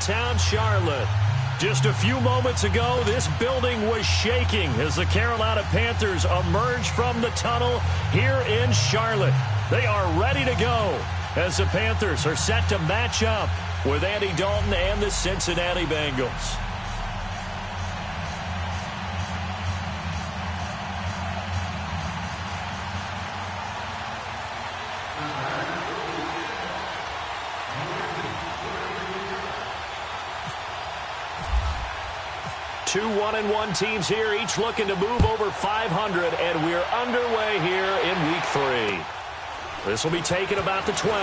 downtown Charlotte. Just a few moments ago, this building was shaking as the Carolina Panthers emerged from the tunnel here in Charlotte. They are ready to go as the Panthers are set to match up with Andy Dalton and the Cincinnati Bengals. Two 1-1 teams here, each looking to move over 500, and we're underway here in Week 3. This will be taken about the 12.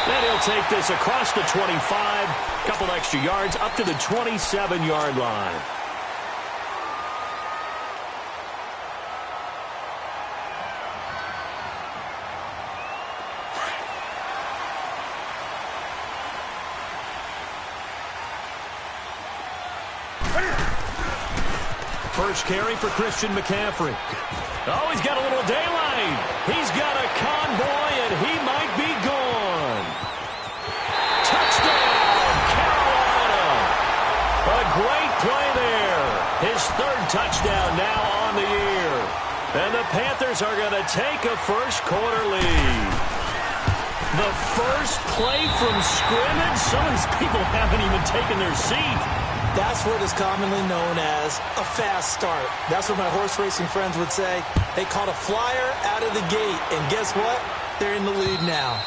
And he'll take this across the 25, a couple extra yards, up to the 27-yard line. First carry for Christian McCaffrey. Oh, he's got a little daylight. He's got a convoy, and he might be gone. Touchdown, Carolina. A great play there. His third touchdown now on the year. And the Panthers are going to take a first-quarter lead. The first play from scrimmage. Some of these people haven't even taken their seat. That's what is commonly known as a fast start. That's what my horse racing friends would say. They caught a flyer out of the gate, and guess what? They're in the lead now.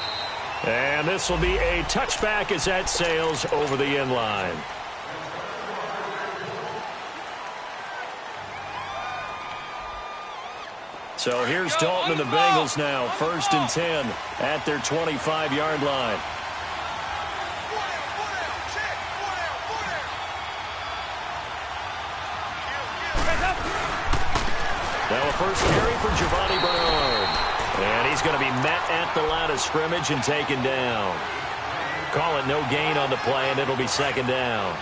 And this will be a touchback as that sails over the end line. So here's Dalton and the Bengals now, 1st and 10 at their 25-yard line. Now a first carry for Giovanni Bernard. And he's going to be met at the line of scrimmage and taken down. Call it no gain on the play, and it'll be second down.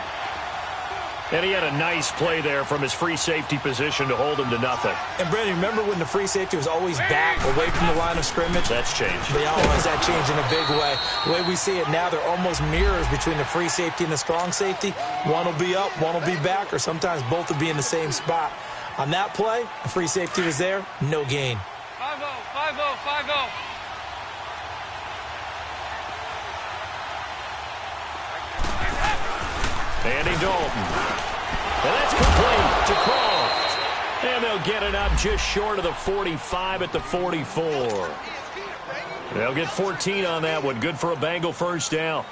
And he had a nice play there from his free safety position to hold him to nothing. And, Brandon, remember when the free safety was always back away from the line of scrimmage? That's changed. They always that changed in a big way. The way we see it now, they're almost mirrors between the free safety and the strong safety. One will be up, one will be back, or sometimes both will be in the same spot. On that play, the free safety was there, no gain. 5-0, 5-0, 5-0. Andy Dalton. And that's complete to Croft. And they'll get it up just short of the 45 at the 44. They'll get 14 on that one. Good for a Bengal first down.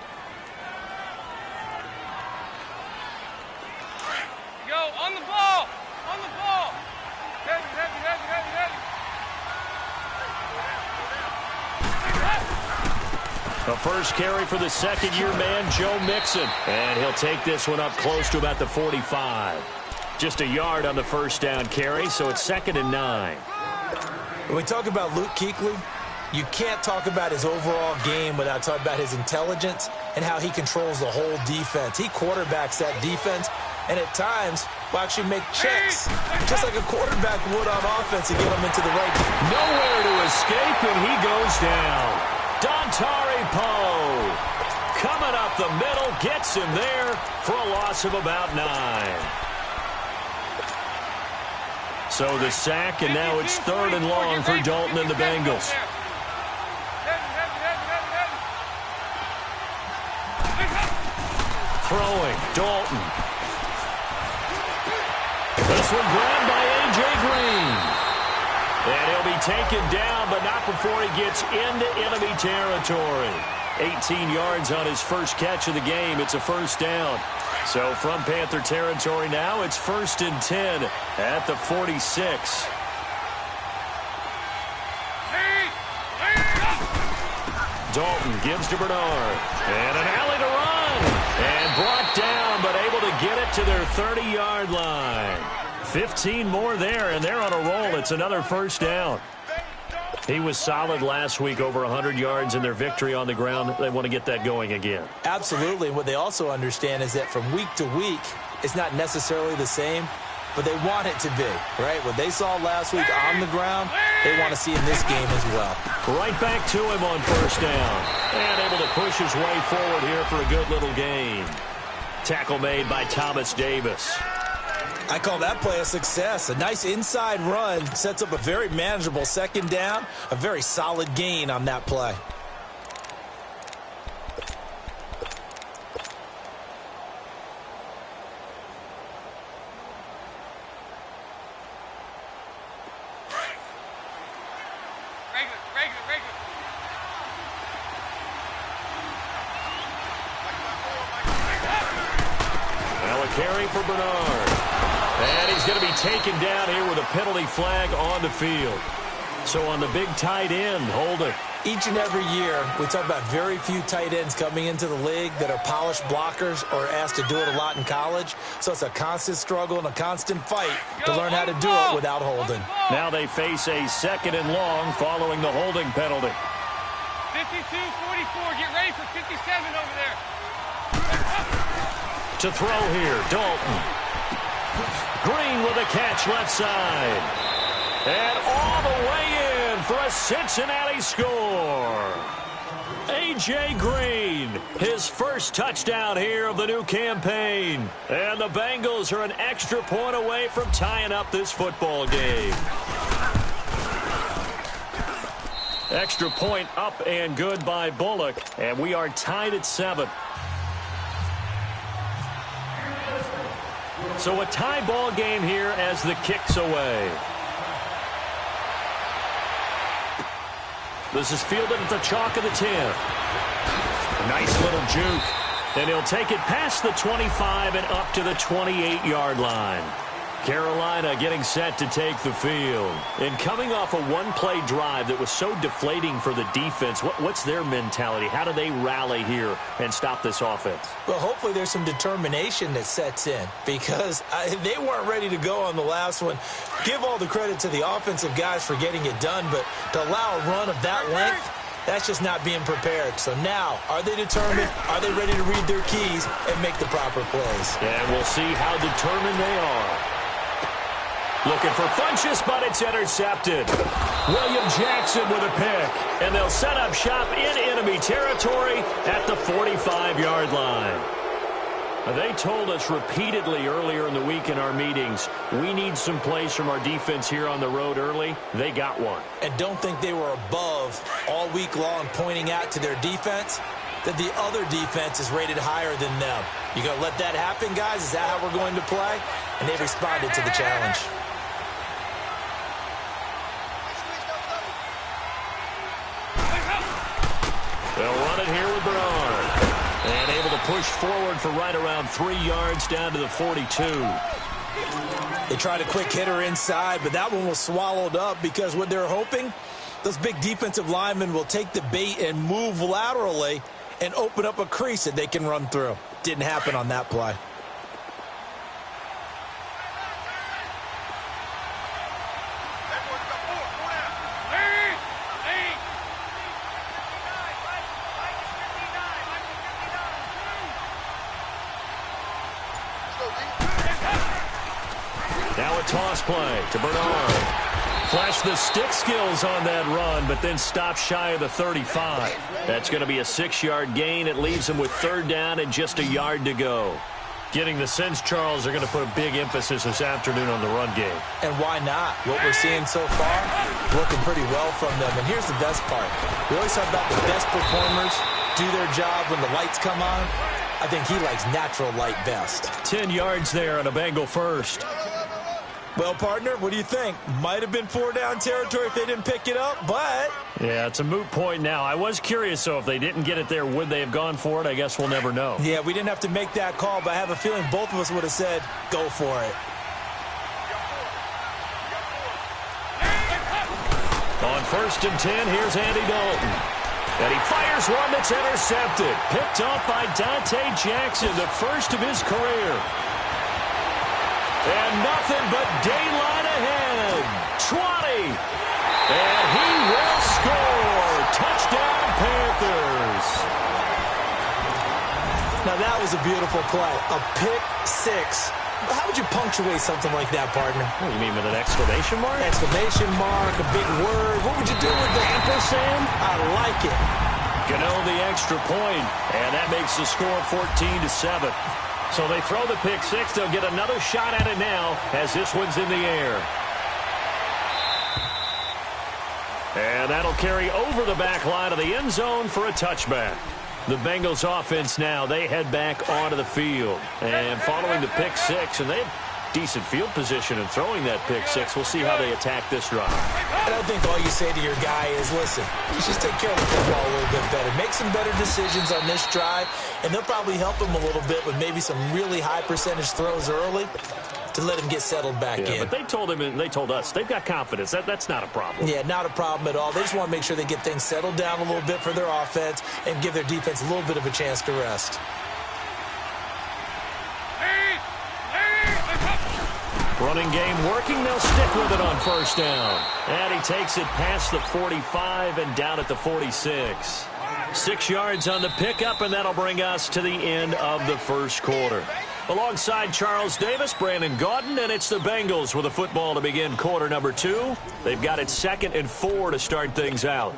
Go, on the ball. On the ball. Heavy, heavy, heavy, heavy, heavy. The first carry for the second-year man, Joe Mixon. And he'll take this one up close to about the 45. Just a yard on the first down carry, so it's 2nd and 9. When we talk about Luke Kuechly, you can't talk about his overall game without talking about his intelligence and how he controls the whole defense. He quarterbacks that defense, and at times will actually make checks, just like a quarterback would on offense to get him into the right. Nowhere to escape, and he goes down. Dontari Poe coming up the middle, gets him there for a loss of about 9. So the sack, and now it's 3rd and long for Dalton and the Bengals. Throwing, Dalton. This one grabbed by A.J. Green. And he'll be taken down, but not before he gets into enemy territory. 18 yards on his first catch of the game. It's a first down. So from Panther territory now, it's 1st and 10 at the 46. Dalton gives to Bernard. And an alley to run. And brought down, but able to get it to their 30-yard line. 15 more there, and they're on a roll. It's another first down. He was solid last week, over 100 yards in their victory on the ground. They want to get that going again. Absolutely. What they also understand is that from week to week, it's not necessarily the same, but they want it to be, right? What they saw last week on the ground, they want to see in this game as well. Right back to him on first down. And able to push his way forward here for a good little gain. Tackle made by Thomas Davis. I call that play a success. A nice inside run sets up a very manageable second down. A very solid gain on that play. Carry for Bernard. And he's going to be taken down here with a penalty flag on the field. So on the big tight end, holding. Each and every year, we talk about very few tight ends coming into the league that are polished blockers or asked to do it a lot in college. So it's a constant struggle and a constant fight to learn how to do it without holding. Now they face a second and long following the holding penalty. 52-44. Get ready for 57 over there. To throw here, Dalton. Green with a catch left side. And all the way in for a Cincinnati score. A.J. Green, his first touchdown here of the new campaign. And the Bengals are an extra point away from tying up this football game. Extra point up and good by Bullock. And we are tied at 7. So a tie ball game here as the kick's away. This is fielded at the chalk of the 10. Nice little juke. And he'll take it past the 25 and up to the 28-yard line. Carolina getting set to take the field. And coming off a one-play drive that was so deflating for the defense, what's their mentality? How do they rally here and stop this offense? Well, hopefully there's some determination that sets in because they weren't ready to go on the last one. Give all the credit to the offensive guys for getting it done, but to allow a run of that length, that's just not being prepared. So now, are they determined? Are they ready to read their keys and make the proper plays? And we'll see how determined they are. Looking for Funchess, but it's intercepted. William Jackson with a pick. And they'll set up shop in enemy territory at the 45-yard line. They told us repeatedly earlier in the week in our meetings, we need some plays from our defense here on the road early. They got one. And don't think they were above all week long pointing out to their defense that the other defense is rated higher than them. You going to let that happen, guys? Is that how we're going to play? And they responded to the challenge. They'll run it here with Bernard. And able to push forward for right around 3 yards down to the 42. They tried a quick hitter inside, but that one was swallowed up because what they're hoping, those big defensive linemen will take the bait and move laterally and open up a crease that they can run through. Didn't happen on that play. Now a toss play to Bernard. Flashed the stick skills on that run, but then stopped shy of the 35. That's going to be a 6-yard gain. It leaves him with third down and just a yard to go. Getting the sense, Charles, they're going to put a big emphasis this afternoon on the run game. And why not? What we're seeing so far, working pretty well from them. And here's the best part. We always talk about the best performers do their job when the lights come on. I think he likes natural light best. 10 yards there on a Bengal first. Well, partner, what do you think? Might have been 4-down territory if they didn't pick it up, but... Yeah, it's a moot point now. I was curious, so if they didn't get it there, would they have gone for it? I guess we'll never know. Yeah, we didn't have to make that call, but I have a feeling both of us would have said, go for it. On 1st and 10, here's Andy Dalton. And he fires one that's intercepted. Picked off by Dante Jackson, the first of his career. And nothing but daylight ahead. 20. And he will score. Touchdown, Panthers. Now that was a beautiful play. A pick six How would you punctuate something like that, partner? What, you mean with an exclamation mark? Exclamation mark, a big word. What would you do with that? Ampersand? I like it. Gano the extra point, and that makes the score 14-7. So they throw the pick six. They'll get another shot at it now as this one's in the air. And that'll carry over the back line of the end zone for a touchback. The Bengals offense now, they head back onto the field. And following the pick six, and they have decent field position in throwing that pick six. We'll see how they attack this drive. And I think all you say to your guy is, listen, you just take care of the football a little bit better. Make some better decisions on this drive, and they'll probably help him a little bit with maybe some really high percentage throws early to let him get settled back in. But they told him and they told us they've got confidence. That's not a problem. Yeah, not a problem at all. They just want to make sure they get things settled down a little bit for their offense and give their defense a little bit of a chance to rest. Running game working. They'll stick with it on first down. And he takes it past the 45 and down at the 46. 6 yards on the pickup, and that'll bring us to the end of the first quarter. Alongside Charles Davis, Brandon Gaudin, and it's the Bengals with a football to begin quarter number 2. They've got it 2nd and 4 to start things out.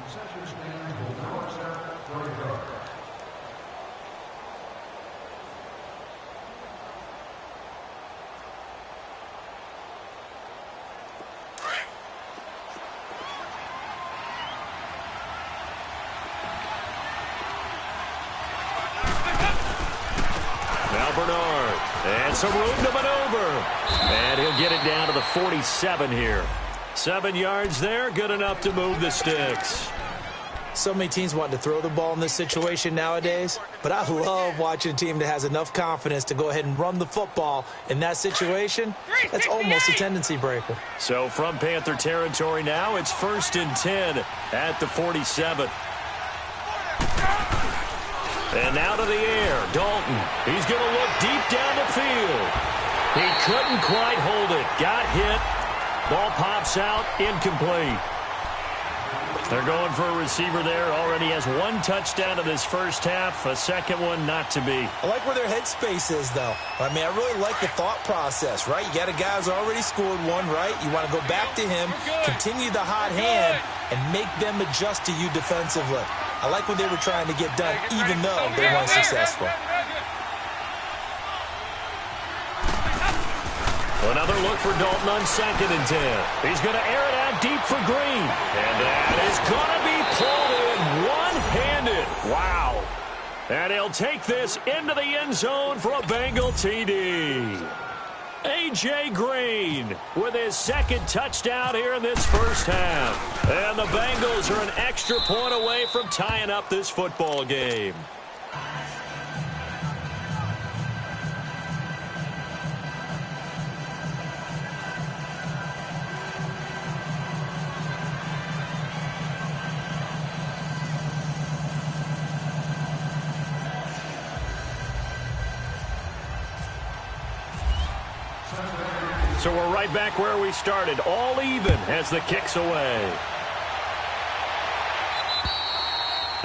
And some room to maneuver. And he'll get it down to the 47 here. 7 yards there, good enough to move the sticks. So many teams want to throw the ball in this situation nowadays, but I love watching a team that has enough confidence to go ahead and run the football in that situation. That's almost a tendency breaker. So from Panther territory now, it's 1st and 10 at the 47. And out of the air, Dalton. He's going to look deep down the field. He couldn't quite hold it. Got hit. Ball pops out, incomplete. They're going for a receiver there. Already has 1 touchdown in this first half. A second one not to be. I like where their headspace is, though. I mean, I really like the thought process, right? You got a guy who's already scored one, right? You want to go back to him, continue the hot hand, and make them adjust to you defensively. I like what they were trying to get done, even though they weren't successful. Another look for Dalton on 2nd and 10. He's going to air it out deep for Green. And that is going to be pulled in one-handed. Wow. And he'll take this into the end zone for a Bengal TD. A.J. Green with his 2nd touchdown here in this first half. And the Bengals are an extra point away from tying up this football game. So we're right back where we started, all even as the kick's away.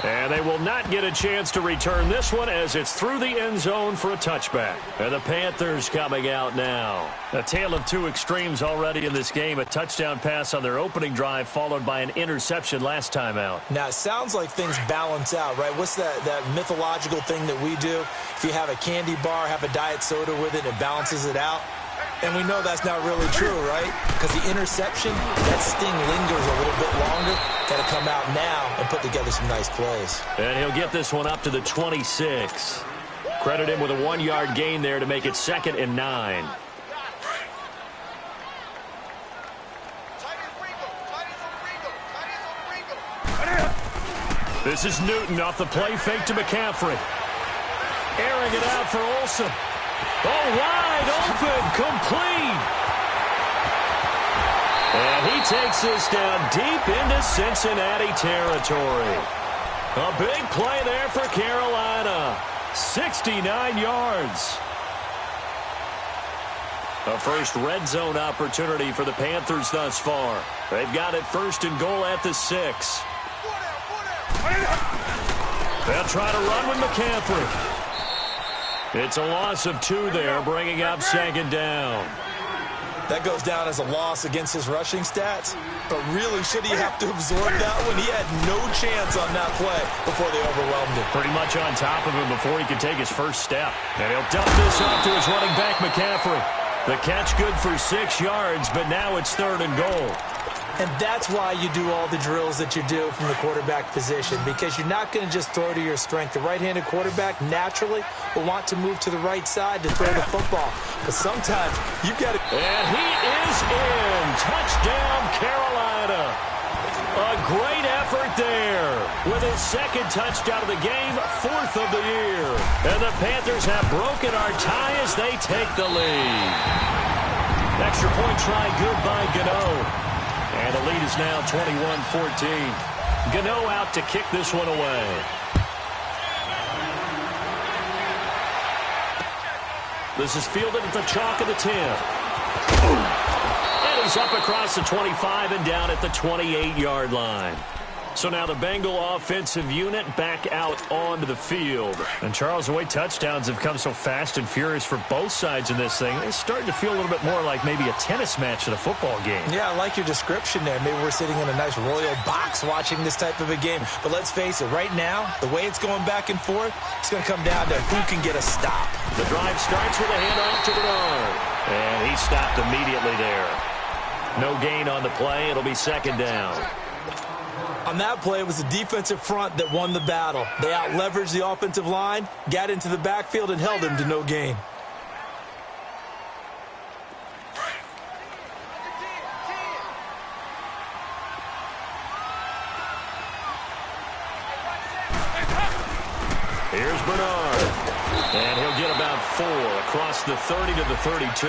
And they will not get a chance to return this one as it's through the end zone for a touchback. And the Panthers coming out now. A tale of 2 extremes already in this game. A touchdown pass on their opening drive followed by an interception last time out. Now, it sounds like things balance out, right? What's that mythological thing that we do? If you have a candy bar, have a diet soda with it, it balances it out. And we know that's not really true, right? Because the interception, that sting lingers a little bit longer. Got to come out now and put together some nice plays. And he'll get this one up to the 26. Credit him with a 1-yard gain there to make it 2nd and 9. This is Newton off the play fake to McCaffrey. Airing it out for Olsen. Oh, wide open, complete. And he takes this down deep into Cincinnati territory. A big play there for Carolina. 69 yards. A first red zone opportunity for the Panthers thus far. They've got it 1st and goal at the 6. They'll try to run with McCaffrey. It's a loss of 2 there, bringing up second down. That goes down as a loss against his rushing stats. But really, should he have to absorb that one? He had no chance on that play before they overwhelmed him. Pretty much on top of him before he could take his first step. And he'll dump this off to his running back, McCaffrey. The catch good for 6 yards, but now it's 3rd and goal. And that's why you do all the drills that you do from the quarterback position, because you're not going to just throw to your strength. The right-handed quarterback naturally will want to move to the right side to throw the football. But sometimes you've got to... And he is in. Touchdown, Carolina. A great effort there with his 2nd touchdown of the game, 4th of the year. And the Panthers have broken our tie as they take the lead. Extra point try good by Gano. And the lead is now 21-14. Gano out to kick this one away. This is fielded at the chalk of the 10. And he's up across the 25 and down at the 28-yard line. So now the Bengal offensive unit back out onto the field. And Charles, the way touchdowns have come so fast and furious for both sides in this thing, it's starting to feel a little bit more like maybe a tennis match at a football game. Yeah, I like your description there. Maybe we're sitting in a nice royal box watching this type of a game. But let's face it, right now, the way it's going back and forth, it's going to come down to who can get a stop. The drive starts with a handoff to Bernard. And he stopped immediately there. No gain on the play. It'll be 2nd down. On that play, it was the defensive front that won the battle. They out-leveraged the offensive line, got into the backfield, and held him to no gain. Here's Bernard. And he'll get about 4 across the 30 to the 32.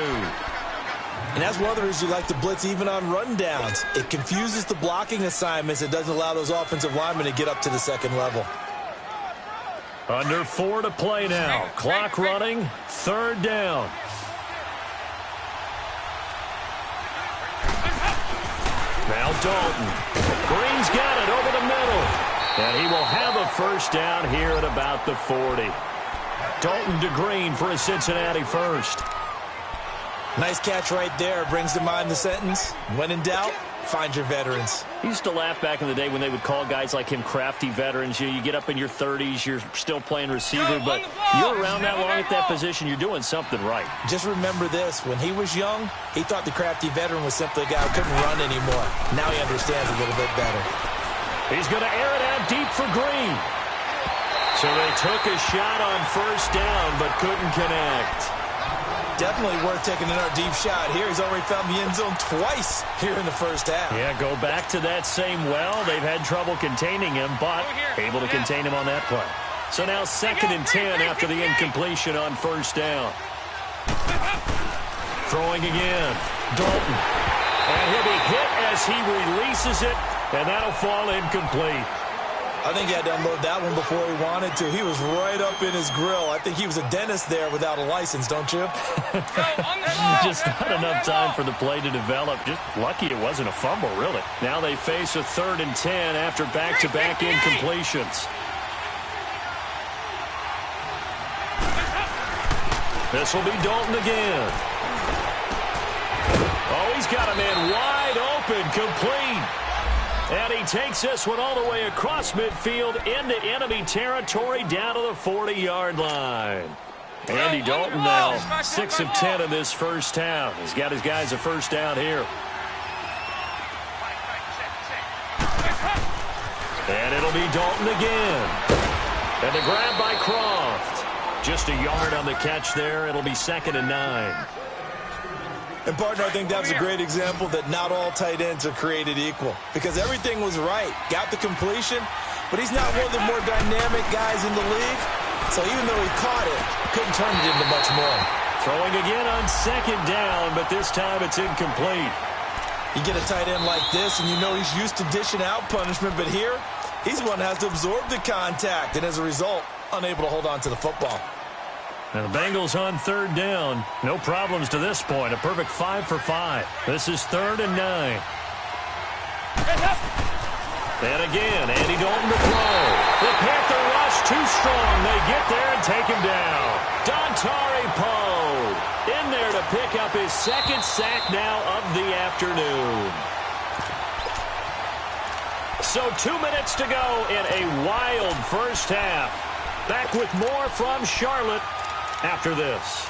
And that's one of the reasons you like to blitz even on rundowns. It confuses the blocking assignments. It doesn't allow those offensive linemen to get up to the 2nd level. Under 4 to play now. Clock running. 3rd down. Now Dalton. Green's got it over the middle. And he will have a 1st down here at about the 40. Dalton to Green for a Cincinnati 1st. Nice catch right there. Brings to mind the sentence, when in doubt, find your veterans. He used to laugh back in the day when they would call guys like him crafty veterans. You get up in your 30s, you're still playing receiver, but you're around that long at that position, you're doing something right. Just remember this. When he was young, he thought the crafty veteran was simply a guy who couldn't run anymore. Now he understands a little bit better. He's going to air it out deep for Green. So they took a shot on 1st down, but couldn't connect. Definitely worth taking another deep shot here. He's already found the end zone twice here in the 1st half. Yeah, go back to that same well. They've had trouble containing him, but able to contain him on that play. So now 2nd and 10 after the incompletion on 1st down. Throwing again. Dalton. And he'll be hit as he releases it, and that'll fall incomplete. I think he had to unload that one before he wanted to. He was right up in his grill. I think he was a dentist there without a license, don't you? Just not enough time for the play to develop. Just lucky it wasn't a fumble, really. Now they face a 3rd and 10 after back-to-back incompletions. This will be Dalton again. Oh, he's got a man wide open, complete. And he takes this one all the way across midfield into enemy territory down to the 40-yard line. Andy Dalton now 6 of 10 in this 1st half. He's got his guys a 1st down here. And it'll be Dalton again. And the grab by Croft. Just a yard on the catch there. It'll be 2nd and 9. And, partner, I think that was a great example that not all tight ends are created equal. Because everything was right. Got the completion, but he's not one of the more dynamic guys in the league. So even though he caught it, couldn't turn it into much more. Throwing again on 2nd down, but this time it's incomplete. You get a tight end like this, and you know he's used to dishing out punishment. But here, he's the one that has to absorb the contact. And as a result, unable to hold on to the football. And the Bengals on 3rd down. No problems to this point. A perfect 5 for 5. This is 3rd and 9. And again, Andy Dalton to throw. The Panther rush too strong. They get there and take him down. Dontari Poe in there to pick up his second sack now of the afternoon. So 2 minutes to go in a wild first half. Back with more from Charlotte after this.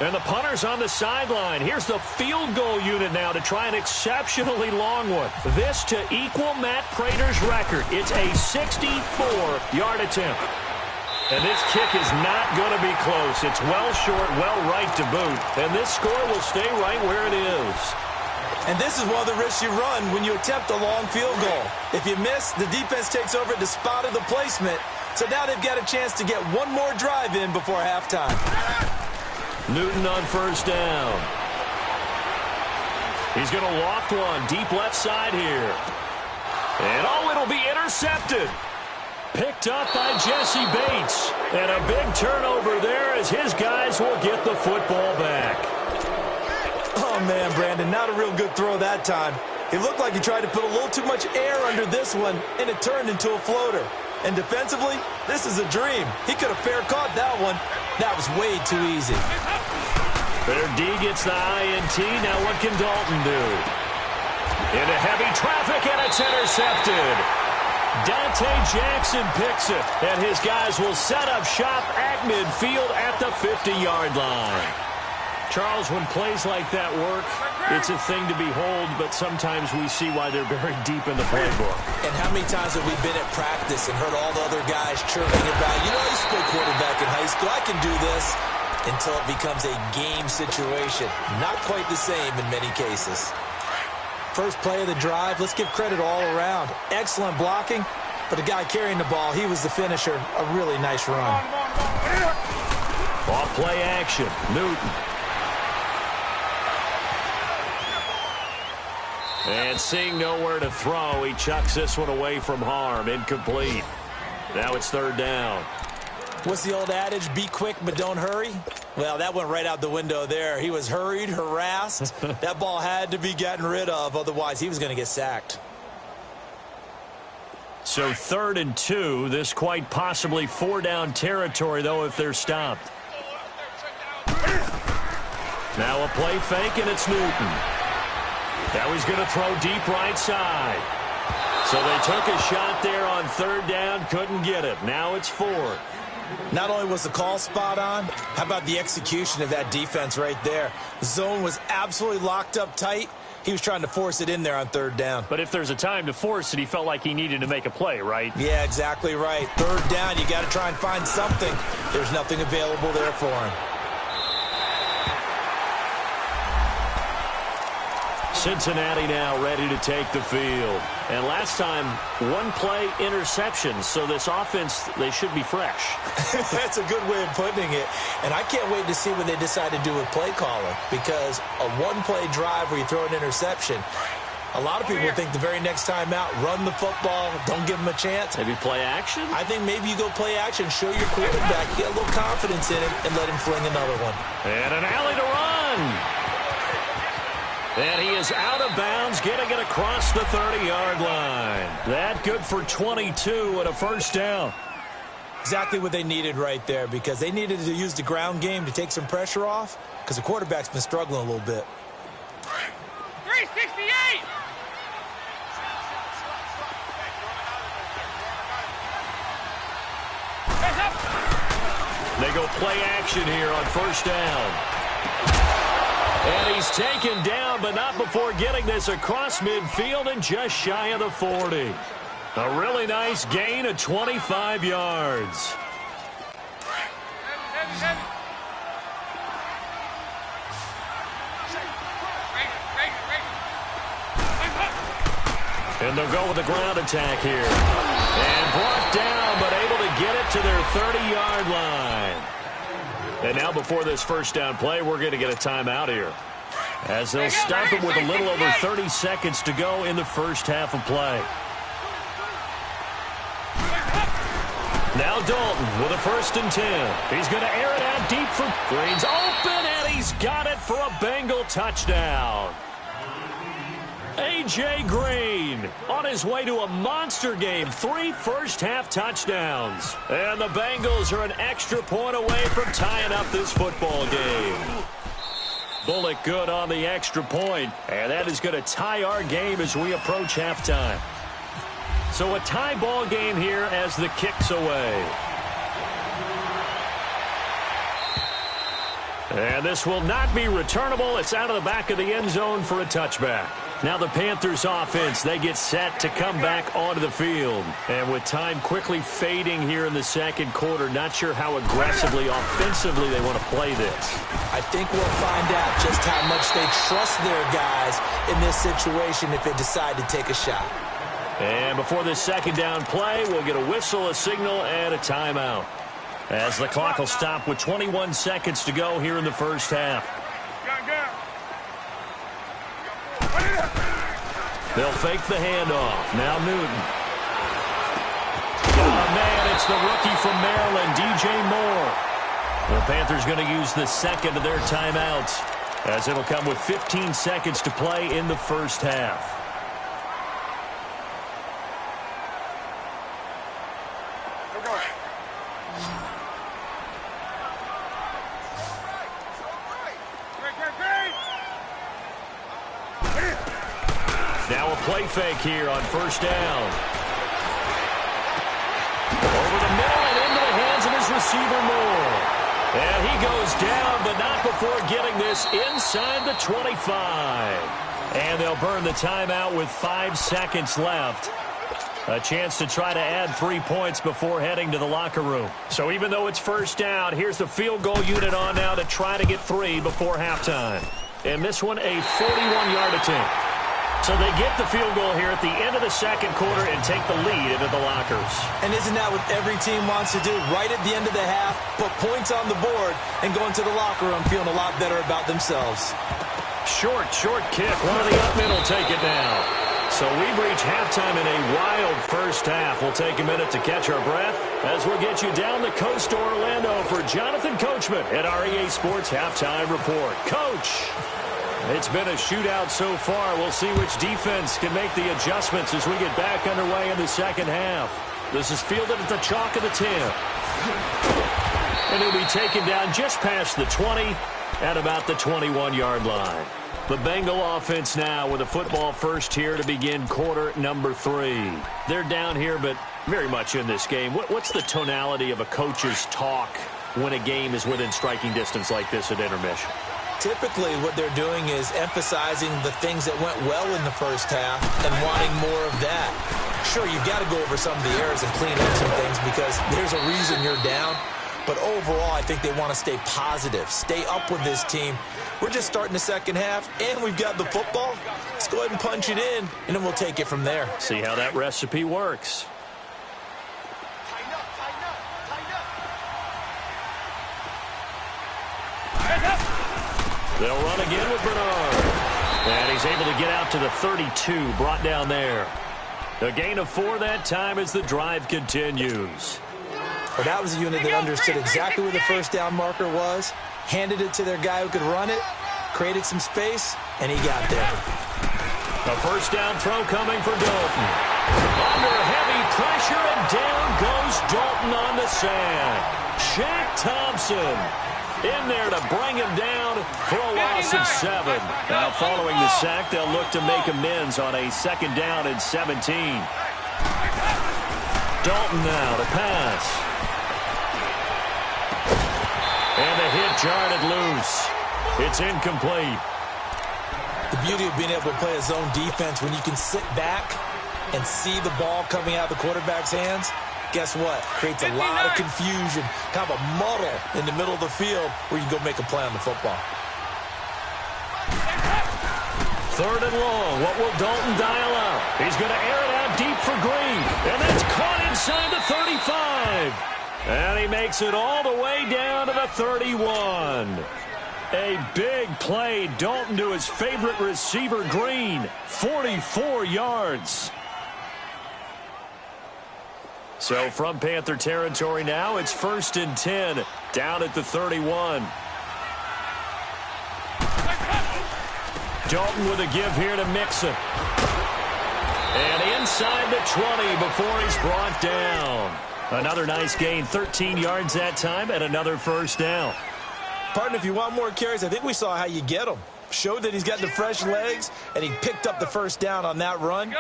And the punter's on the sideline. Here's the field goal unit now to try an exceptionally long one. This to equal Matt Prater's record. It's a 64-yard attempt. And this kick is not going to be close. It's well short, well right to boot. And this score will stay right where it is. And this is one of the risks you run when you attempt a long field goal. If you miss, the defense takes over at the spot of the placement. So now they've got a chance to get one more drive in before halftime. Newton on first down. He's going to loft one deep left side here. And oh, it'll be intercepted. Picked up by Jesse Bates. And a big turnover there as his guys will get the football back. Oh, man, Brandon, not a real good throw that time. It looked like he tried to put a little too much air under this one, and it turned into a floater. And defensively, this is a dream. He could have fair caught that one. That was way too easy. Their D gets the INT. Now what can Dalton do? Into heavy traffic, and it's intercepted. Dante Jackson picks it, and his guys will set up shop at midfield at the 50-yard line. Charles, when plays like that work, it's a thing to behold, but sometimes we see why they're very deep in the playbook. And how many times have we been at practice and heard all the other guys chirping about, you know, I used to play quarterback in high school, I can do this, until it becomes a game situation. Not quite the same in many cases. First play of the drive, let's give credit all around. Excellent blocking, but the guy carrying the ball, he was the finisher. A really nice run. Off play action, Newton. And seeing nowhere to throw, he chucks this one away from harm. Incomplete. Now it's third down. What's the old adage? Be quick, but don't hurry? Well, that went right out the window there. He was hurried, harassed. That ball had to be gotten rid of. Otherwise, he was going to get sacked. So 3rd and 2. This quite possibly 4-down territory, though, if they're stopped. Now a play fake, and it's Newton. Now he's going to throw deep right side. So they took a shot there on 3rd down, couldn't get it. Now it's 4th. Not only was the call spot on, how about the execution of that defense right there? The zone was absolutely locked up tight. He was trying to force it in there on 3rd down. But if there's a time to force it, he felt like he needed to make a play, right? Yeah, exactly right. 3rd down, you got to try and find something. There's nothing available there for him. Cincinnati now ready to take the field. And last time, 1-play interception. So this offense, they should be fresh. That's a good way of putting it. And I can't wait to see what they decide to do with play calling. Because a 1-play drive where you throw an interception, a lot of people think the very next time out, run the football, don't give them a chance. Maybe play action? I think maybe you go play action, show your quarterback, get a little confidence in him, and let him fling another one. And an alley to run. And he is out of bounds, getting it across the 30-yard line. That good for 22 and a first down. Exactly what they needed right there, because they needed to use the ground game to take some pressure off, because the quarterback's been struggling a little bit. 368! They go play action here on first down. And he's taken down, but not before getting this across midfield and just shy of the 40. A really nice gain of 25 yards. And they'll go with the ground attack here. And brought down, but able to get it to their 30-yard line. And now before this first down play, we're going to get a timeout here, as they'll stop it with a little over 30 seconds to go in the first half of play. Now Dalton with a 1st and 10. He's going to air it out deep for Green's open, and he's got it for a Bengal touchdown. A A.J. Green on his way to a monster game. 3 first-half touchdowns. And the Bengals are an extra point away from tying up this football game. Bullock good on the extra point, and that is going to tie our game as we approach halftime. So a tie ball game here as the kick's away. And this will not be returnable. It's out of the back of the end zone for a touchback. Now the Panthers offense, they get set to come back onto the field. And with time quickly fading here in the second quarter, not sure how aggressively, offensively they want to play this. I think we'll find out just how much they trust their guys in this situation if they decide to take a shot. And before this second down play, we'll get a whistle, a signal, and a timeout. As the clock will stop with 21 seconds to go here in the first half. They'll fake the handoff. Now Newton. Oh, man, it's the rookie from Maryland, DJ Moore. The Panthers going to use the second of their timeouts, as it'll come with 15 seconds to play in the first half. Now a play fake here on first down. Over the middle and into the hands of his receiver Moore. And he goes down, but not before getting this inside the 25. And they'll burn the timeout with 5 seconds left. A chance to try to add 3 points before heading to the locker room. So even though it's first down, here's the field goal unit on now to try to get 3 before halftime. And this one, a 41-yard attempt. So they get the field goal here at the end of the second quarter and take the lead into the lockers. And isn't that what every team wants to do? Right at the end of the half, put points on the board, and go into the locker room feeling a lot better about themselves. Short kick. One of the up men will take it now. So we've reached halftime in a wild first half. We'll take a minute to catch our breath as we'll get you down the coast to Orlando for Jonathan Coachman at our EA Sports Halftime Report. Coach! It's been a shootout so far. We'll see which defense can make the adjustments as we get back underway in the second half. This is fielded at the chalk of the 10. And he'll be taken down just past the 20 at about the 21-yard line. The Bengal offense now with a football first here to begin quarter number 3. They're down here, but very much in this game. What's the tonality of a coach's talk when a game is within striking distance like this at intermission? Typically, what they're doing is emphasizing the things that went well in the first half and wanting more of that. Sure, you've got to go over some of the errors and clean up some things because there's a reason you're down. But overall, I think they want to stay positive, stay up with this team. We're just starting the second half, and we've got the football. Let's go ahead and punch it in, and then we'll take it from there. See how that recipe works. They'll run again with Bernard. And he's able to get out to the 32, brought down there. A gain of 4 that time as the drive continues. Well, that was a unit that understood exactly where the first down marker was, handed it to their guy who could run it, created some space, and he got there. A first down throw coming for Dalton. Under heavy pressure, and down goes Dalton on the sand. Shaq Thompson in there to bring him down for a loss of 7. Now following the sack, they'll look to make amends on a second down and 17. Dalton now to pass. And the hit jarred it loose. It's incomplete. The beauty of being able to play a zone defense when you can sit back and see the ball coming out of the quarterback's hands, guess what? Creates a lot of confusion, kind of a muddle in the middle of the field where you can go make a play on the football. Third and long. What will Dalton dial up? He's going to air it out deep for Green. And that's caught inside the 35. And he makes it all the way down to the 31. A big play. Dalton to his favorite receiver, Green. 44 yards. So from Panther territory now, it's 1st and 10, down at the 31. Dalton with a give here to Mixon. And inside the 20 before he's brought down. Another nice gain, 13 yards that time, and another first down. Partner, if you want more carries, I think we saw how you get them. Showed that he's got the fresh legs, and he picked up the first down on that run.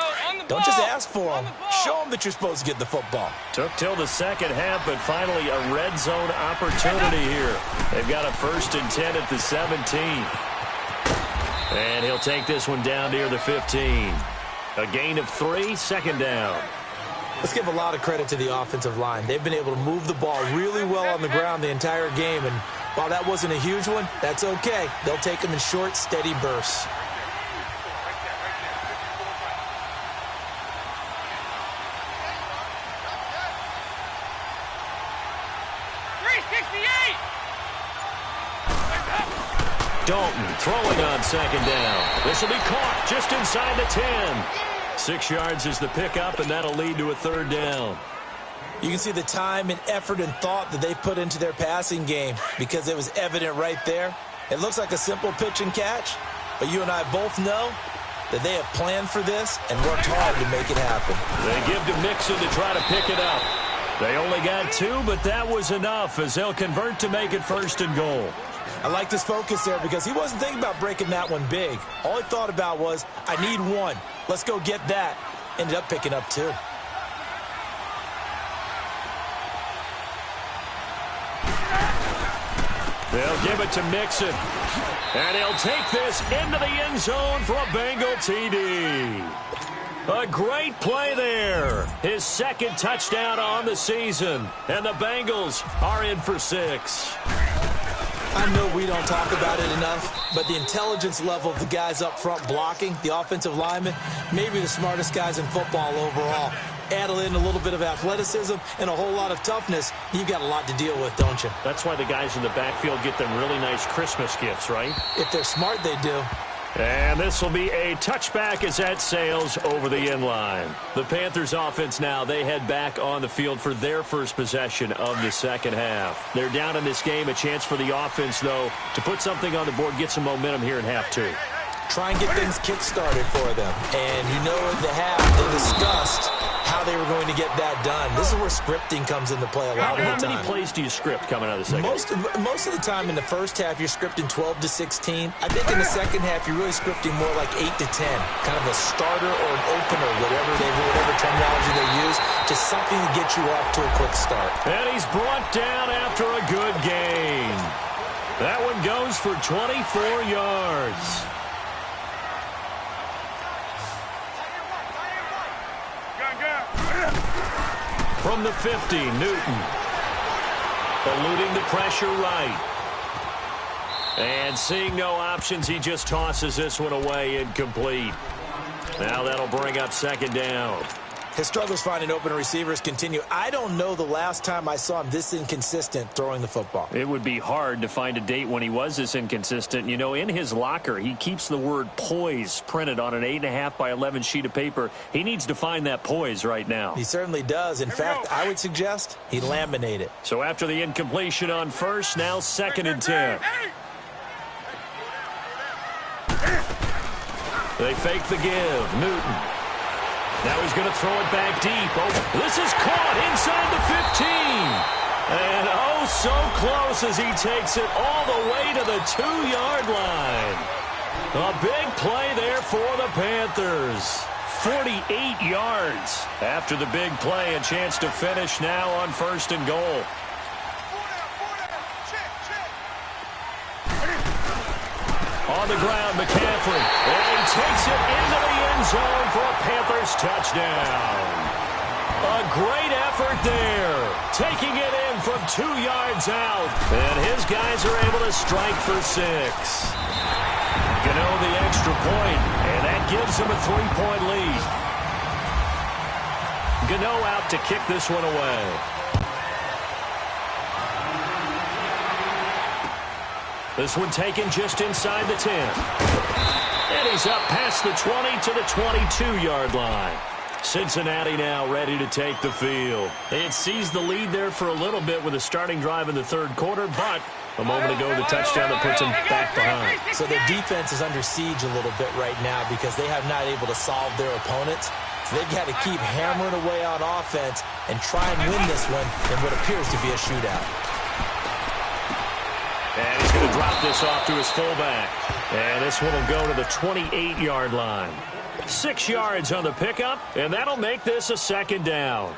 Don't just ask for them. Show them that you're supposed to get the football. Took till the second half, but finally a red zone opportunity here. They've got a 1st and 10 at the 17. And he'll take this one down near the 15. A gain of 3, 2nd down. Let's give a lot of credit to the offensive line. They've been able to move the ball really well on the ground the entire game, and while that wasn't a huge one, that's okay. They'll take them in short, steady bursts. 368. Dalton throwing on 2nd down. This will be caught just inside the 10. 6 yards is the pickup, and that'll lead to a 3rd down. You can see the time and effort and thought that they've put into their passing game because it was evident right there. It looks like a simple pitch and catch, but you and I both know that they have planned for this and worked hard to make it happen. They give to Mixon to try to pick it up. They only got 2, but that was enough as they'll convert to make it 1st and goal. I like this focus there because he wasn't thinking about breaking that one big. All he thought about was, I need 1. Let's go get that. Ended up picking up 2. They'll give it to Mixon. And he'll take this into the end zone for a Bengal TD. A great play there. His 2nd touchdown on the season. And the Bengals are in for 6. I know we don't talk about it enough, but the intelligence level of the guys up front blocking, the offensive linemen, maybe the smartest guys in football overall. Add in a little bit of athleticism and a whole lot of toughness, you've got a lot to deal with, don't you? That's why the guys in the backfield get them really nice Christmas gifts, right? If they're smart, they do. And this will be a touchback as that sails over the end line. The Panthers offense now, they head back on the field for their first possession of the second half. They're down in this game. A chance for the offense, though, to put something on the board, get some momentum here in half 2. Try and get things kick-started for them. And you know at the half, they discussed how they were going to get that done. This is where scripting comes into play a lot of the time. How many plays do you script coming out of the second half? Most of the time in the first half, you're scripting 12 to 16. I think in the second half, you're really scripting more like 8 to 10. Kind of a starter or an opener, whatever terminology they use. Just something to get you off to a quick start. And he's brought down after a good gain. That one goes for 24 yards. From the 50, Newton. Eluding the pressure right. And seeing no options, he just tosses this one away incomplete. Now that'll bring up 2nd down. His struggles finding open receivers continue. I don't know the last time I saw him this inconsistent throwing the football. It would be hard to find a date when he was this inconsistent. You know, in his locker, he keeps the word poise printed on an 8.5 by 11 sheet of paper. He needs to find that poise right now. He certainly does. In fact, I would suggest he laminate it. So after the incompletion on 1st, now 2nd and 10. They fake the give. Newton. Now he's going to throw it back deep. Oh, this is caught inside the 15. And oh, so close as he takes it all the way to the 2-yard line. A big play there for the Panthers. 48 yards after the big play. A chance to finish now on 1st and goal. On the ground, McCaffrey. And he takes it into the end zone for a Panthers touchdown. A great effort there. Taking it in from 2 yards out. And his guys are able to strike for 6. Gano the extra point, and that gives him a 3-point lead. Gano out to kick this one away. This one taken just inside the 10. And he's up past the 20 to the 22-yard line. Cincinnati now ready to take the field. It seized the lead there for a little bit with a starting drive in the third quarter, but a moment ago the touchdown that puts them back behind. So their defense is under siege a little bit right now because they have not able to solve their opponents. So they've got to keep hammering away on offense and try and win this one in what appears to be a shootout. And he's going to drop this off to his fullback. And this one will go to the 28-yard line. 6 yards on the pickup, and that'll make this a second down.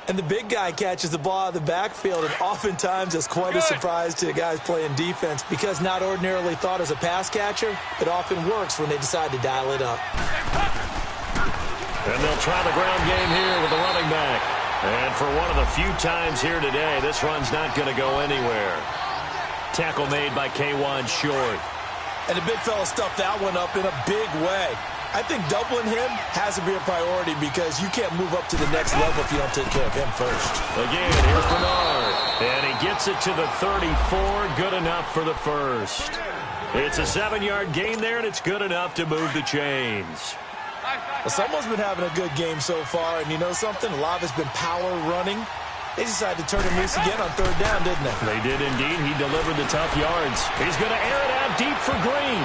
And the big guy catches the ball out of the backfield, and oftentimes it's quite a surprise to the guys playing defense because not ordinarily thought as a pass catcher, it often works when they decide to dial it up. And they'll try the ground game here with the running back. And for one of the few times here today, this run's not going to go anywhere. Tackle made by K'Wan Short. And the big fella stuffed that one up in a big way. I think doubling him has to be a priority because you can't move up to the next level if you don't take care of him first. Again, here's Bernard. And he gets it to the 34. Good enough for the first. It's a 7-yard gain there, and it's good enough to move the chains. Well, someone's been having a good game so far, and you know something? A lot has been power running. They decided to turn him loose again on third down, didn't they? They did indeed. He delivered the tough yards. He's going to air it out deep for Green.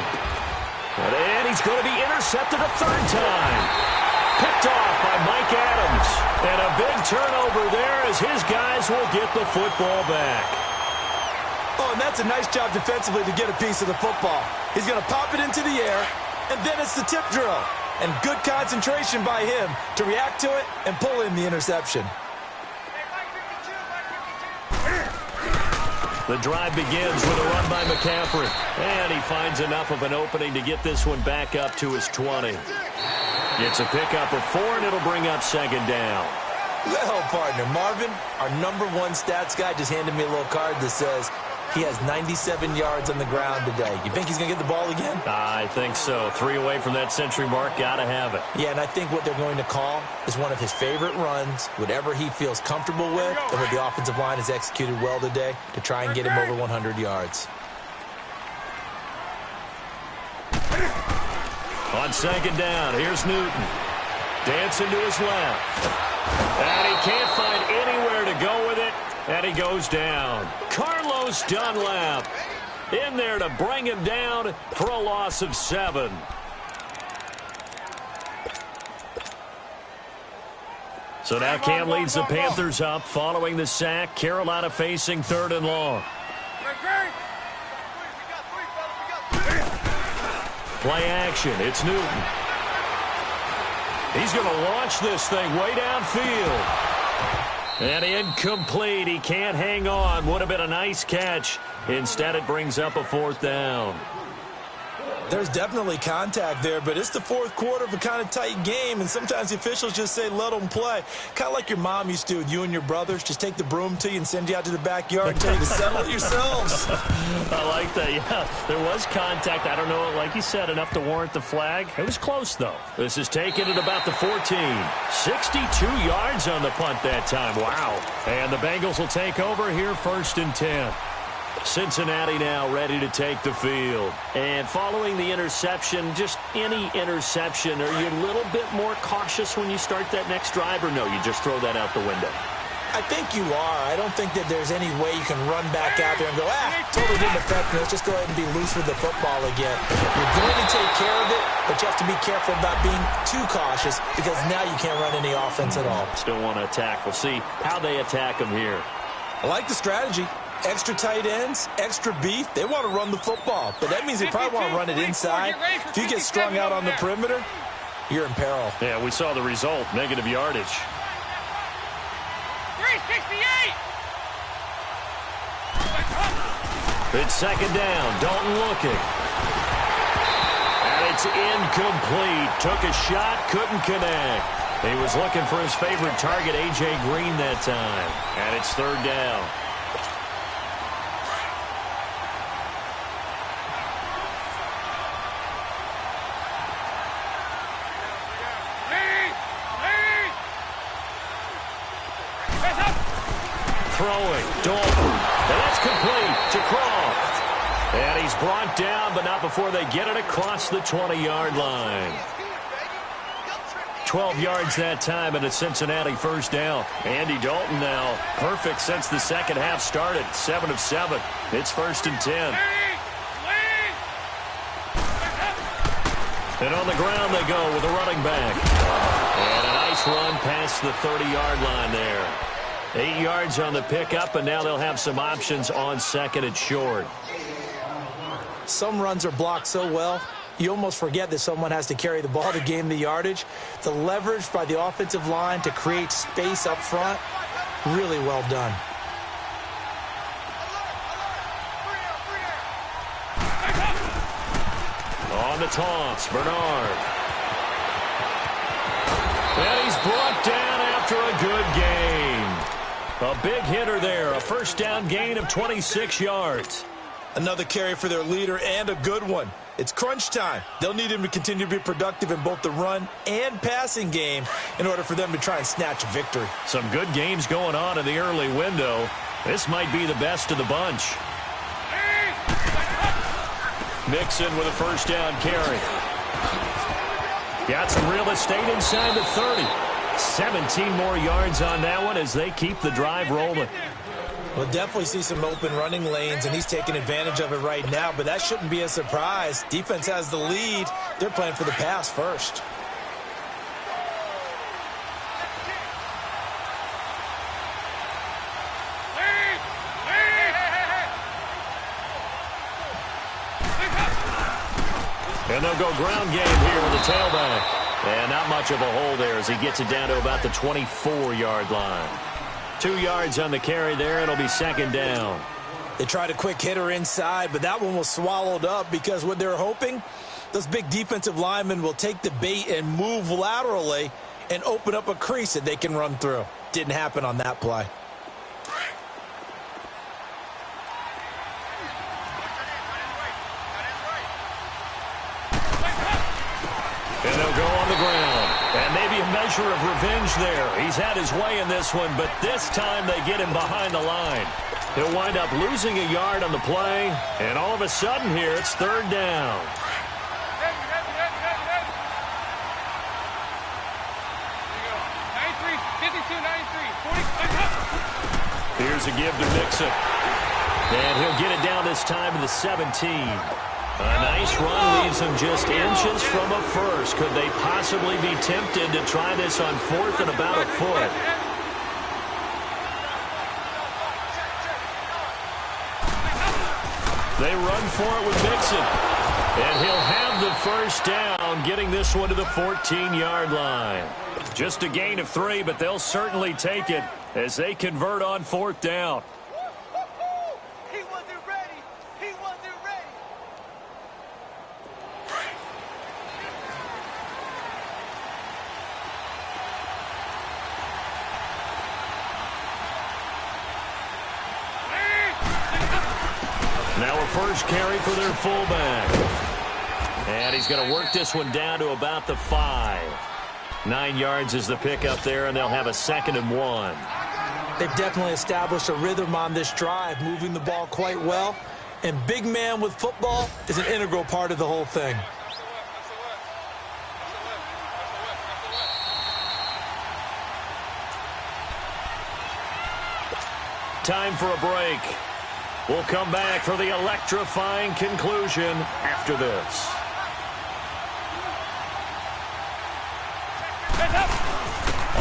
And he's going to be intercepted a third time. Picked off by Mike Adams. And a big turnover there as his guys will get the football back. Oh, and that's a nice job defensively to get a piece of the football. He's going to pop it into the air, and then it's the tip drill. And good concentration by him to react to it and pull in the interception. The drive begins with a run by McCaffrey. And he finds enough of an opening to get this one back up to his 20. Gets a pickup of 4, and it'll bring up second down. Well, partner, Marvin, our #1 stats guy, just handed me a little card that says he has 97 yards on the ground today. You think he's going to get the ball again? I think so. 3 away from that century mark. Got to have it. Yeah, and I think what they're going to call is one of his favorite runs, whatever he feels comfortable with, and what the offensive line has executed well today to try and get him over 100 yards. On second down, here's Newton. Dancing to his left. And he can't find anywhere to go with it. And he goes down. Carlos Dunlap in there to bring him down for a loss of 7. So now Cam leads the Panthers up following the sack. Carolina facing 3rd and long. Play action. It's Newton. He's going to launch this thing way downfield. And incomplete. He can't hang on. Would have been a nice catch. Instead, it brings up a 4th down. There's definitely contact there, but it's the 4th quarter of a kind of tight game, and sometimes the officials just say, let them play. Kind of like your mom used to with you and your brothers. Just take the broom to you and send you out to the backyard and tell you to settle it yourselves. I like that, yeah. There was contact. I don't know, like you said, enough to warrant the flag. It was close, though. This is taken at about the 14. 62 yards on the punt that time. Wow. And the Bengals will take over here 1st and 10. Cincinnati now ready to take the field. And following the interception, just any interception, are you a little bit more cautious when you start that next drive, or no, you just throw that out the window? I think you are. I don't think that there's any way you can run back out there and go, totally didn't affect me. Let's just go ahead and be loose with the football again. You're going to take care of it, but you have to be careful about being too cautious because now you can't run any offense at all. Still want to attack. We'll see how they attack them here. I like the strategy. Extra tight ends, extra beef. They want to run the football, but that means they probably want to run it inside. If you get strung out on the perimeter, you're in peril. Yeah, we saw the result, negative yardage. 368. It's second down. Dalton looking. And it's incomplete. Took a shot, couldn't connect. He was looking for his favorite target, A.J. Green, that time. And it's 3rd down. Throwing, Dalton, and that's complete to Croft. And he's brought down, but not before they get it across the 20-yard line. 12 yards that time and a Cincinnati first down. Andy Dalton now perfect since the second half started. 7 of 7. It's 1st and 10. And on the ground they go with a running back. And a nice run past the 30-yard line there. 8 yards on the pickup, and now they'll have some options on second and short. Some runs are blocked so well, you almost forget that someone has to carry the ball to gain the yardage. The leverage by the offensive line to create space up front, really well done. On the toss, Bernard. And he's brought down after a good game. A big hitter there, a first down gain of 26 yards. Another carry for their leader and a good one. It's crunch time. They'll need him to continue to be productive in both the run and passing game in order for them to try and snatch a victory. Some good games going on in the early window. This might be the best of the bunch. Mixon with a first down carry. Got some real estate inside the 30. 17 more yards on that one as they keep the drive rolling. We'll definitely see some open running lanes, and he's taking advantage of it right now, but that shouldn't be a surprise. Defense has the lead. They're playing for the pass first. And they'll go ground game here with the tailback. And not much of a hole there as he gets it down to about the 24-yard line. 2 yards on the carry there. It'll be second down. They tried a quick hitter inside, but that one was swallowed up because what they're hoping, those big defensive linemen will take the bait and move laterally and open up a crease that they can run through. Didn't happen on that play. And they'll go on the ground. And maybe a measure of revenge there. He's had his way in this one, but this time they get him behind the line. He'll wind up losing a yard on the play, and all of a sudden here it's third down. Here's a give to Mixon. And he'll get it down this time to the 17. A nice run leaves them just inches from a first. Could they possibly be tempted to try this on fourth and about a foot? They run for it with Mixon. And he'll have the first down, getting this one to the 14-yard line. Just a gain of 3, but they'll certainly take it as they convert on fourth down. Now a first carry for their fullback. And he's going to work this one down to about the 5. 9 yards is the pickup there, and they'll have a 2nd and 1. They've definitely established a rhythm on this drive, moving the ball quite well. And big man with football is an integral part of the whole thing. Time for a break. We'll come back for the electrifying conclusion after this.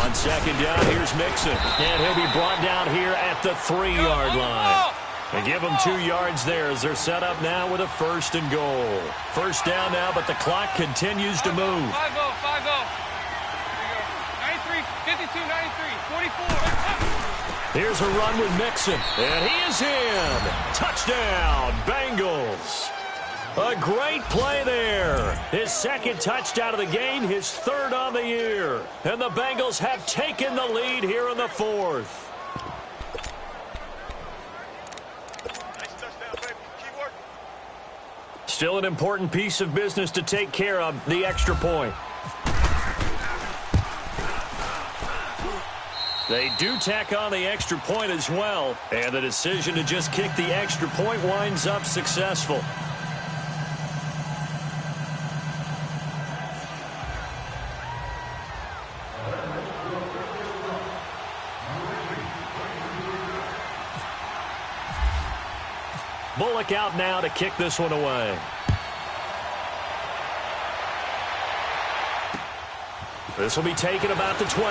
On second down, here's Mixon. And he'll be brought down here at the 3-yard line. And give them 2 yards there as they're set up now with a 1st and goal. First down now, but the clock continues to move. 5-0, 5-0. 93, 52, 93, 44. Here's a run with Mixon, and he is in. Touchdown, Bengals. A great play there. His 2nd touchdown of the game, his 3rd on the year. And the Bengals have taken the lead here in the 4th. Nice touchdown, baby. Keep working. Still an important piece of business to take care of, the extra point. They do tack on the extra point as well, and the decision to just kick the extra point winds up successful. Bullock out now to kick this one away. This will be taken about the 12.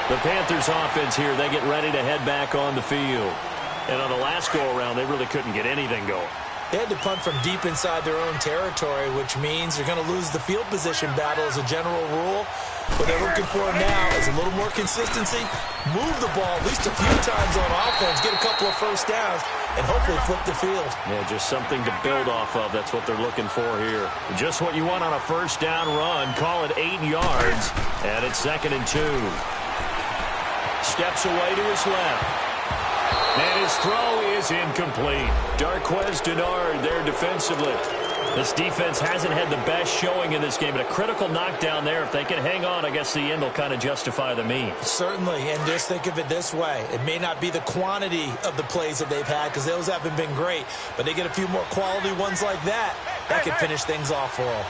The Panthers offense here, they get ready to head back on the field. And on the last go-around, they really couldn't get anything going. They had to punt from deep inside their own territory, which means you're going to lose the field position battle as a general rule. What they're looking for now is a little more consistency, move the ball at least a few times on offense, get a couple of first downs, and hopefully flip the field. Yeah, just something to build off of. That's what they're looking for here. Just what you want on a first down run. Call it 8 yards, and it's 2nd and 2. Steps away to his left. And his throw is incomplete. Darquez Denard there defensively. This defense hasn't had the best showing in this game, but a critical knockdown there. If they can hang on, I guess the end will kind of justify the means. Certainly, and just think of it this way. It may not be the quantity of the plays that they've had because those haven't been great, but they get a few more quality ones like that. That can finish things off for them.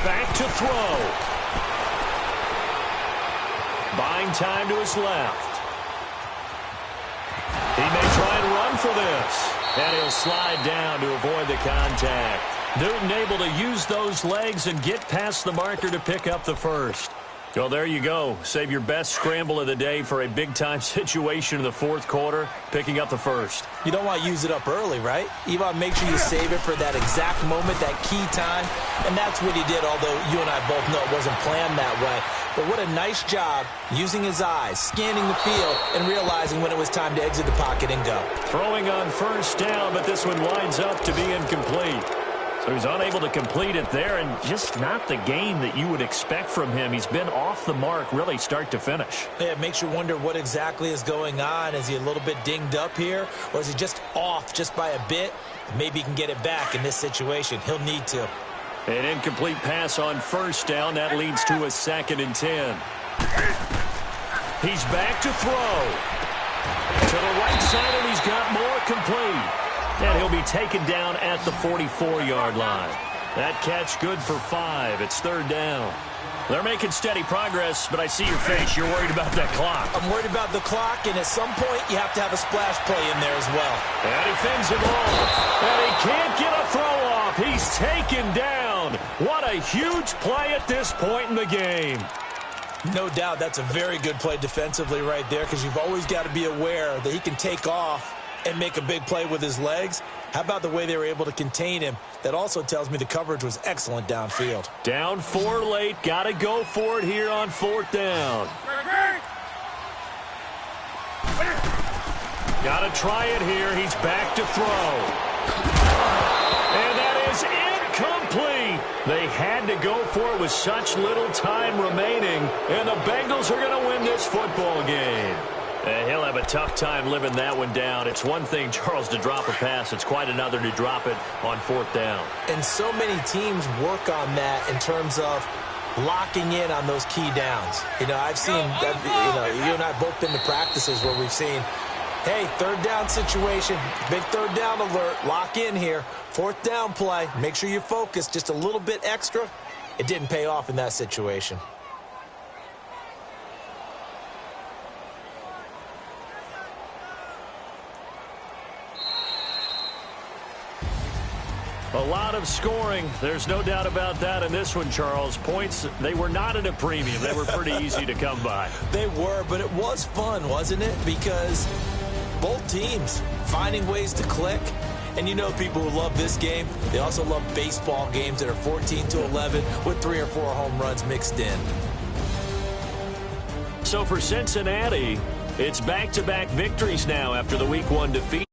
Back to throw. Buying time to his left. He may try and run for this. And he'll slide down to avoid the contact. Newton able to use those legs and get past the marker to pick up the first. Well, there you go. Save your best scramble of the day for a big-time situation in the 4th quarter, picking up the first. You don't want to use it up early, right? You want to make sure you save it for that exact moment, that key time. And that's what he did, although you and I both know it wasn't planned that way. But what a nice job using his eyes, scanning the field, and realizing when it was time to exit the pocket and go. Throwing on first down, but this one winds up to be incomplete. So he's unable to complete it there, and just not the game that you would expect from him. He's been off the mark really start to finish. Yeah, it makes you wonder what exactly is going on. Is he a little bit dinged up here, or is he just off just by a bit? Maybe he can get it back in this situation. He'll need to. An incomplete pass on first down. That leads to a 2nd and 10. He's back to throw. To the right side, and he's got more complete. And he'll be taken down at the 44-yard line. That catch good for 5. It's 3rd down. They're making steady progress, but I see your face. You're worried about that clock. I'm worried about the clock, and at some point, you have to have a splash play in there as well. And he fends him off. And he can't get a throw off. He's taken down. What a huge play at this point in the game. No doubt that's a very good play defensively right there, because you've always got to be aware that he can take off and make a big play with his legs. How about the way they were able to contain him? That also tells me the coverage was excellent downfield. Down 4 late. Got to go for it here on 4th down. Got to try it here. He's back to throw. And that is incomplete. They had to go for it with such little time remaining. And the Bengals are going to win this football game. He'll have a tough time living that one down. It's one thing, Charles, to drop a pass. It's quite another to drop it on 4th down. And so many teams work on that in terms of locking in on those key downs. You know, I've seen, you and I both been to practices where we've seen, hey, 3rd down situation, big 3rd down alert, lock in here. 4th down play, make sure you're focused just a little bit extra. It didn't pay off in that situation. A lot of scoring. There's no doubt about that in this one, Charles. Points, they were not at a premium. They were pretty easy to come by. They were, but it was fun, wasn't it? Because both teams finding ways to click. And you know people who love this game, they also love baseball games that are 14-11 with 3 or 4 home runs mixed in. So for Cincinnati, it's back-to-back victories now after the Week 1 defeat.